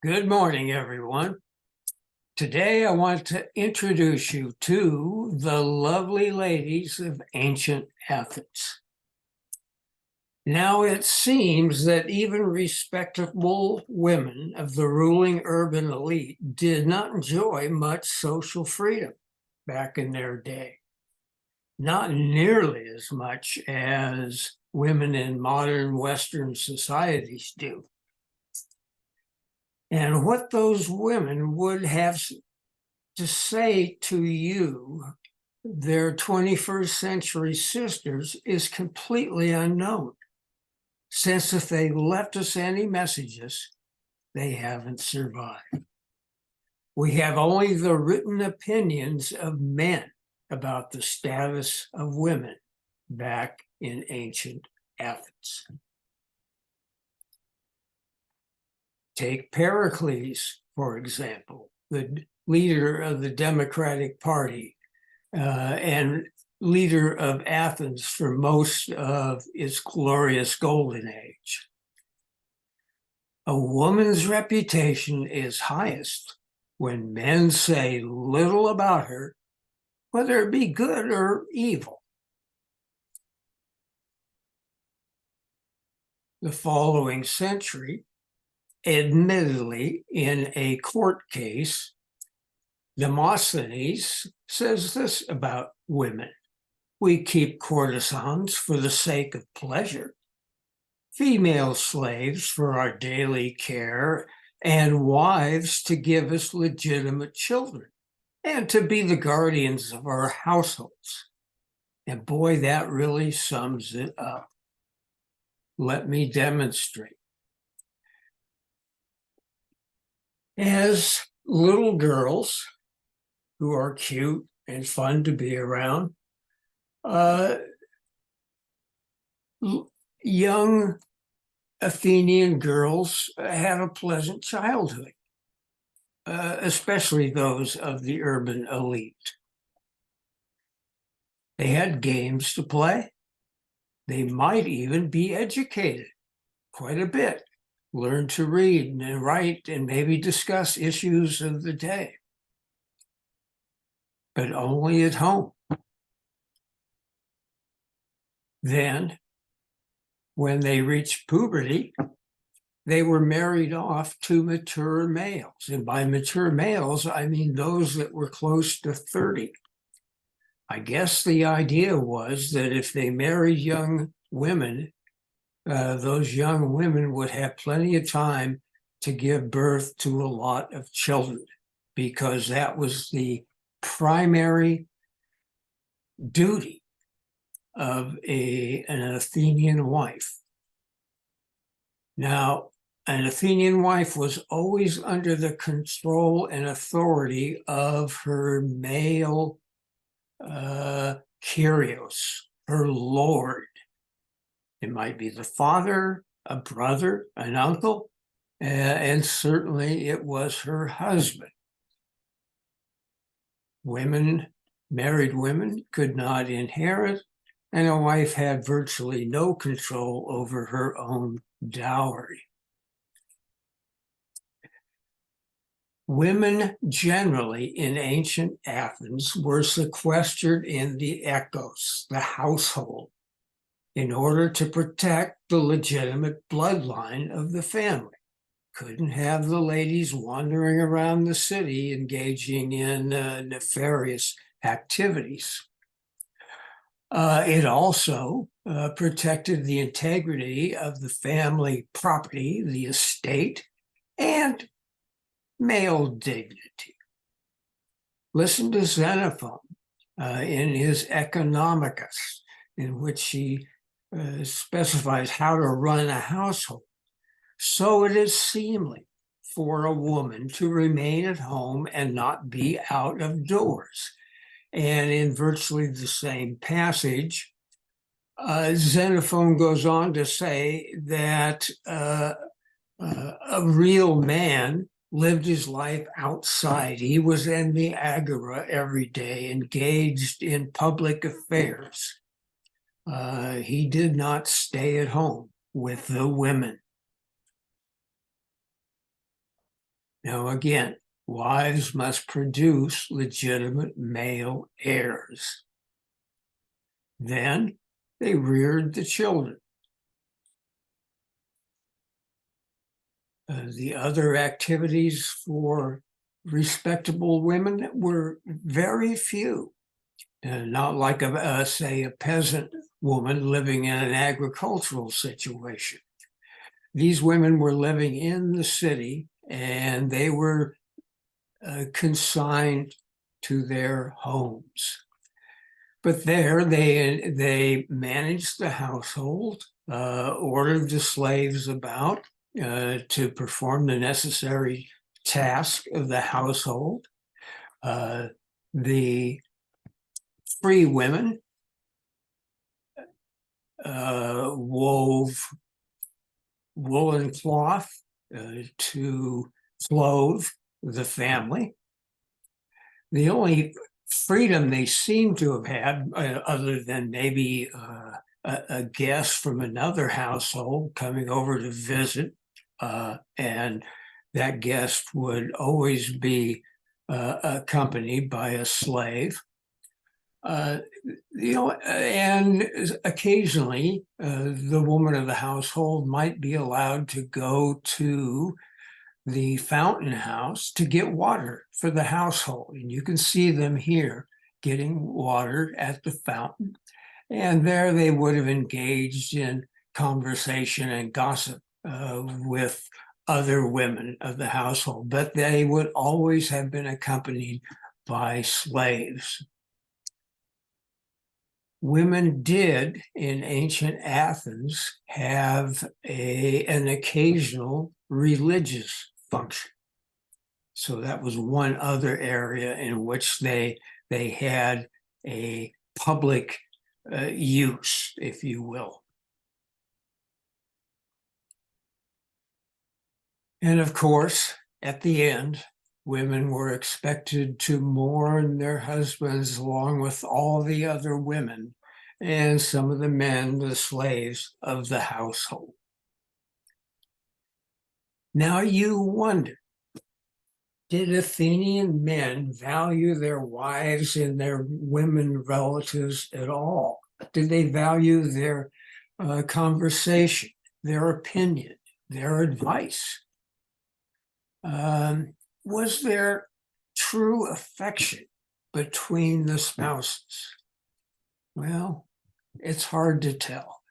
Good morning, everyone. Today, I want to introduce you to the lovely ladies of ancient Athens. Now, it seems that even respectable women of the ruling urban elite did not enjoy much social freedom back in their day, not nearly as much as women in modern Western societies do. And what those women would have to say to you, their 21st century sisters, is completely unknown, since if they left us any messages, they haven't survived. We have only the written opinions of men about the status of women back in ancient Athens. Take Pericles, for example, the leader of the Democratic Party and leader of Athens for most of its glorious golden age. A woman's reputation is highest when men say little about her, whether it be good or evil. The following century, admittedly in a court case, Demosthenes says this about women: we keep courtesans for the sake of pleasure, female slaves for our daily care, and wives to give us legitimate children, and to be the guardians of our households. And boy, that really sums it up. Let me demonstrate. As little girls who are cute and fun to be around, young Athenian girls had a pleasant childhood, especially those of the urban elite. They had games to play. They might even be educated quite a bit, learn to read and write, and maybe discuss issues of the day, but only at home. Then, when they reached puberty, they were married off to mature males. And by mature males, I mean those that were close to 30. I guess the idea was that if they married young women, those young women would have plenty of time to give birth to a lot of children, because that was the primary duty of an Athenian wife. Now, an Athenian wife was always under the control and authority of her male Kyrios, her lord. It might be the father, a brother, an uncle, and certainly it was her husband. Married women could not inherit, and a wife had virtually no control over her own dowry. Women generally in ancient Athens were sequestered in the ekos, the household, in order to protect the legitimate bloodline of the family. Couldn't have the ladies wandering around the city engaging in nefarious activities. It also protected the integrity of the family property, the estate, and male dignity. Listen to Xenophon in his Economicus, in which he specifies how to run a household. So it is seemly for a woman to remain at home and not be out of doors. And in virtually the same passage, Xenophon goes on to say that a real man lived his life outside. He was in the agora every day, engaged in public affairs. He did not stay at home with the women. Now, again, wives must produce legitimate male heirs. Then they reared the children. The other activities for respectable women were very few, not like, say, a peasant woman living in an agricultural situation. These women were living in the city, and they were consigned to their homes. But there they managed the household, ordered the slaves about to perform the necessary task of the household. The free women wove woolen cloth to clothe the family. The only freedom they seem to have had, other than maybe a guest from another household coming over to visit, and that guest would always be accompanied by a slave. And occasionally the woman of the household might be allowed to go to the fountain house to get water for the household. And you can see them here getting water at the fountain. And there they would have engaged in conversation and gossip with other women of the household, but they would always have been accompanied by slaves. Women did in ancient Athens have an occasional religious function. So that was one other area in which they had a public use, if you will. And of course, at the end, women were expected to mourn their husbands along with all the other women and some of the men, the slaves of the household. Now you wonder, did Athenian men value their wives and their women relatives at all? Did they value their conversation, their opinion, their advice? Was there true affection between the spouses? Well, it's hard to tell.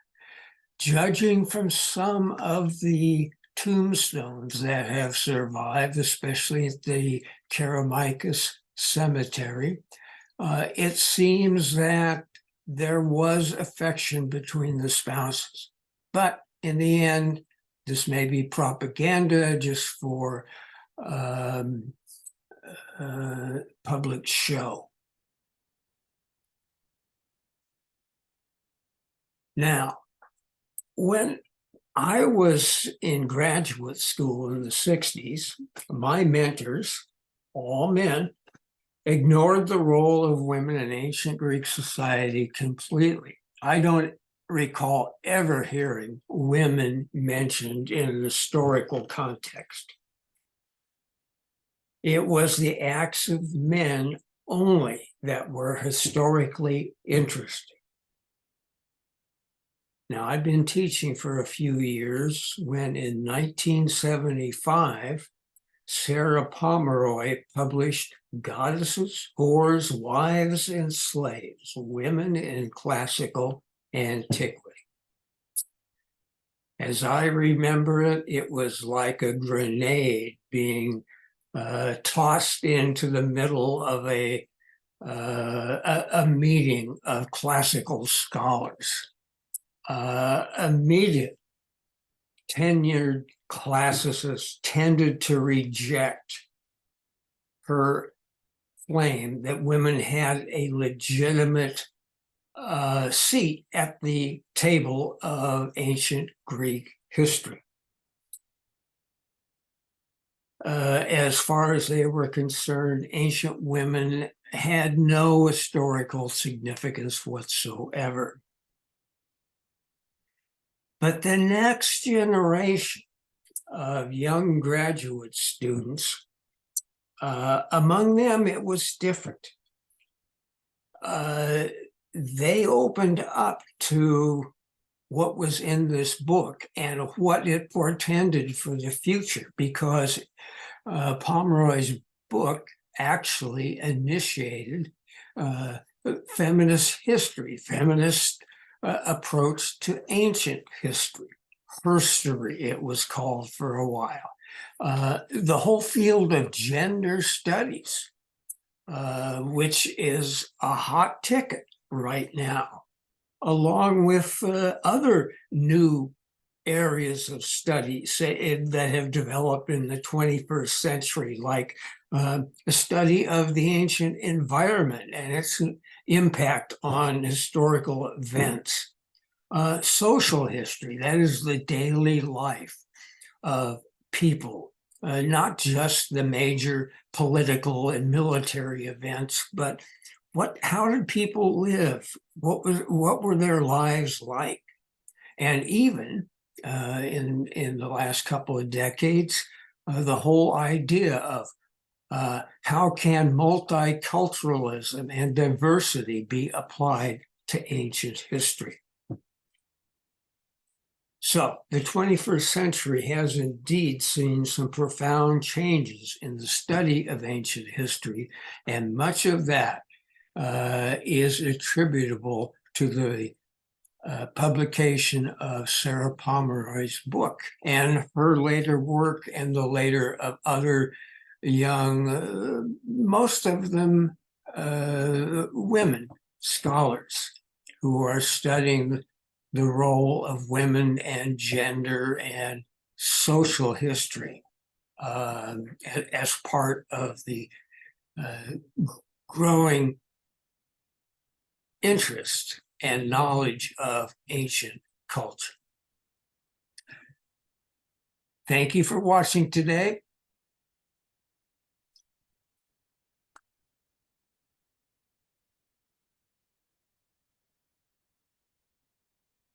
Judging from some of the tombstones that have survived, especially at the Kerameikos Cemetery, it seems that there was affection between the spouses. But in the end, this may be propaganda just for public show. Now, when I was in graduate school in the 60s, my mentors, all men, ignored the role of women in ancient Greek society completely. I don't recall ever hearing women mentioned in an historical context. It was the acts of men only that were historically interesting. Now, I've been teaching for a few years when in 1975, Sarah Pomeroy published Goddesses, Whores, Wives, and Slaves, Women in Classical Antiquity. As I remember it, it was like a grenade being tossed into the middle of a meeting of classical scholars. Immediate tenured classicists tended to reject her claim that women had a legitimate seat at the table of ancient Greek history. As far as they were concerned, ancient women had no historical significance whatsoever. But the next generation of young graduate students. Among them, it was different. They opened up to what was in this book and what it portended for the future, because Pomeroy's book actually initiated feminist history, feminist approach to ancient history. Herstory, it was called for a while. The whole field of gender studies, which is a hot ticket right now, along with other new areas of study that have developed in the 21st century, like a study of the ancient environment and its impact on historical events. Social history, that is the daily life of people, not just the major political and military events, but how did people live? What were their lives like? And even in the last couple of decades, the whole idea of how can multiculturalism and diversity be applied to ancient history? So the 21st century has indeed seen some profound changes in the study of ancient history, and much of that is attributable to the publication of Sarah Pomeroy's book and her later work and the later of other young, most of them women scholars who are studying the role of women and gender and social history as part of the growing interest and knowledge of ancient culture. Thank you for watching today.